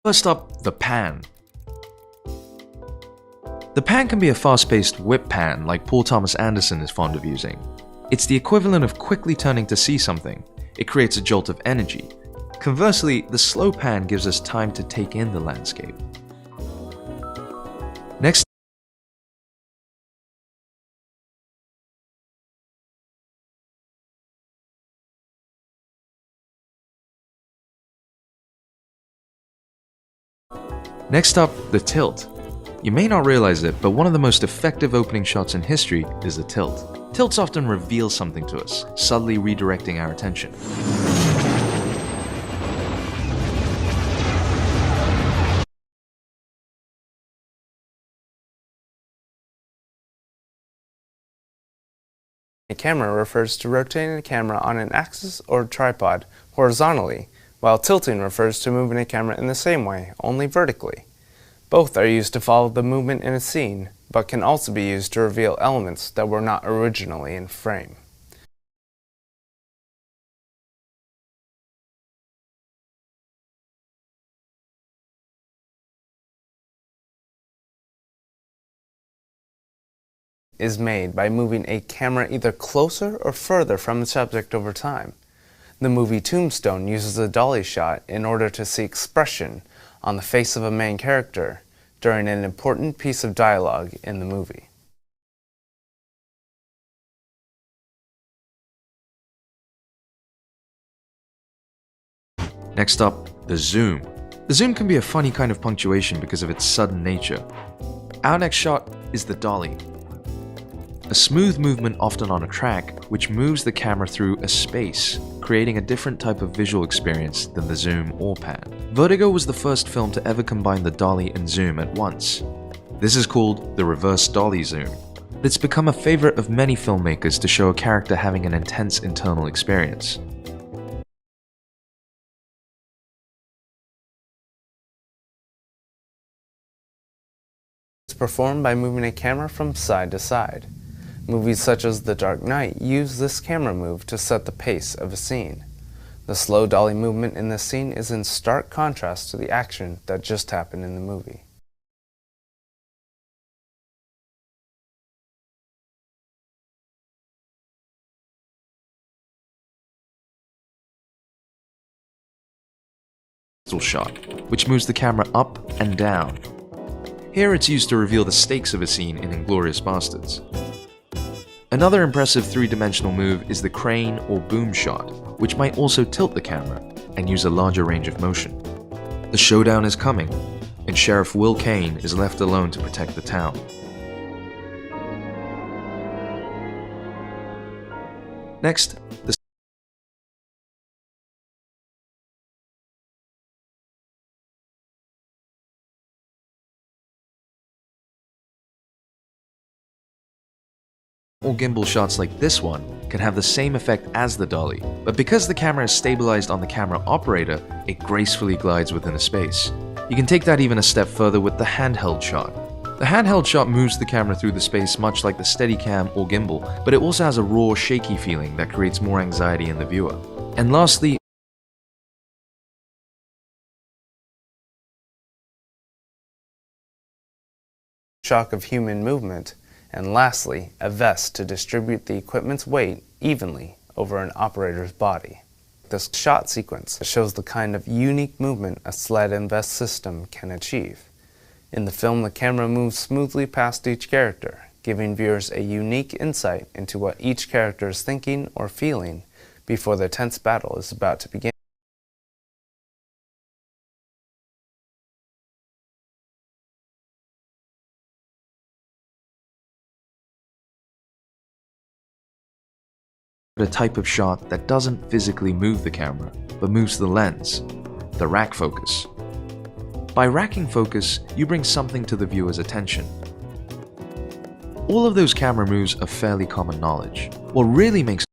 First up, the pan. The pan can be a fast-paced whip pan like Paul Thomas Anderson is fond of using. It's the equivalent of quickly turning to see something. It creates a jolt of energy. Conversely, the slow pan gives us time to take in the landscape. Next up, the tilt. You may not realize it, but one of the most effective opening shots in history is the tilt. Tilts often reveal something to us, subtly redirecting our attention. A camera refers to rotating a camera on an axis or tripod horizontally, while tilting refers to moving a camera in the same way, only vertically. Both are used to follow the movement in a scene, but can also be used to reveal elements that were not originally in frame. Is made by moving a camera either closer or further from the subject over time. The movie Tombstone uses a dolly shot in order to see expression on the face of a main character during an important piece of dialogue in the movie. Next up, the zoom. The zoom can be a funny kind of punctuation because of its sudden nature. Our next shot is the dolly. A smooth movement often on a track, which moves the camera through a space, creating a different type of visual experience than the zoom or pan. Vertigo was the first film to ever combine the dolly and zoom at once. This is called the reverse dolly zoom. It's become a favorite of many filmmakers to show a character having an intense internal experience. It's performed by moving a camera from side to side. Movies such as The Dark Knight use this camera move to set the pace of a scene. The slow dolly movement in this scene is in stark contrast to the action that just happened in the movie. Shot, which moves the camera up and down. Here it's used to reveal the stakes of a scene in Inglourious Basterds. Another impressive three-dimensional move is the crane or boom shot, which might also tilt the camera and use a larger range of motion. The showdown is coming, and Sheriff Will Kane is left alone to protect the town. Next, the or gimbal shots like this one can have the same effect as the dolly, but because the camera is stabilized on the camera operator, it gracefully glides within a space. You can take that even a step further with the handheld shot. The handheld shot moves the camera through the space much like the Steadicam or gimbal, but it also has a raw, shaky feeling that creates more anxiety in the viewer. And lastly, shock of human movement. And lastly, a vest to distribute the equipment's weight evenly over an operator's body. This shot sequence shows the kind of unique movement a sled and vest system can achieve. In the film, the camera moves smoothly past each character, giving viewers a unique insight into what each character is thinking or feeling before the tense battle is about to begin. a type of shot that doesn't physically move the camera, but moves the lens, the rack focus. By racking focus, you bring something to the viewer's attention. All of those camera moves are fairly common knowledge. What really makes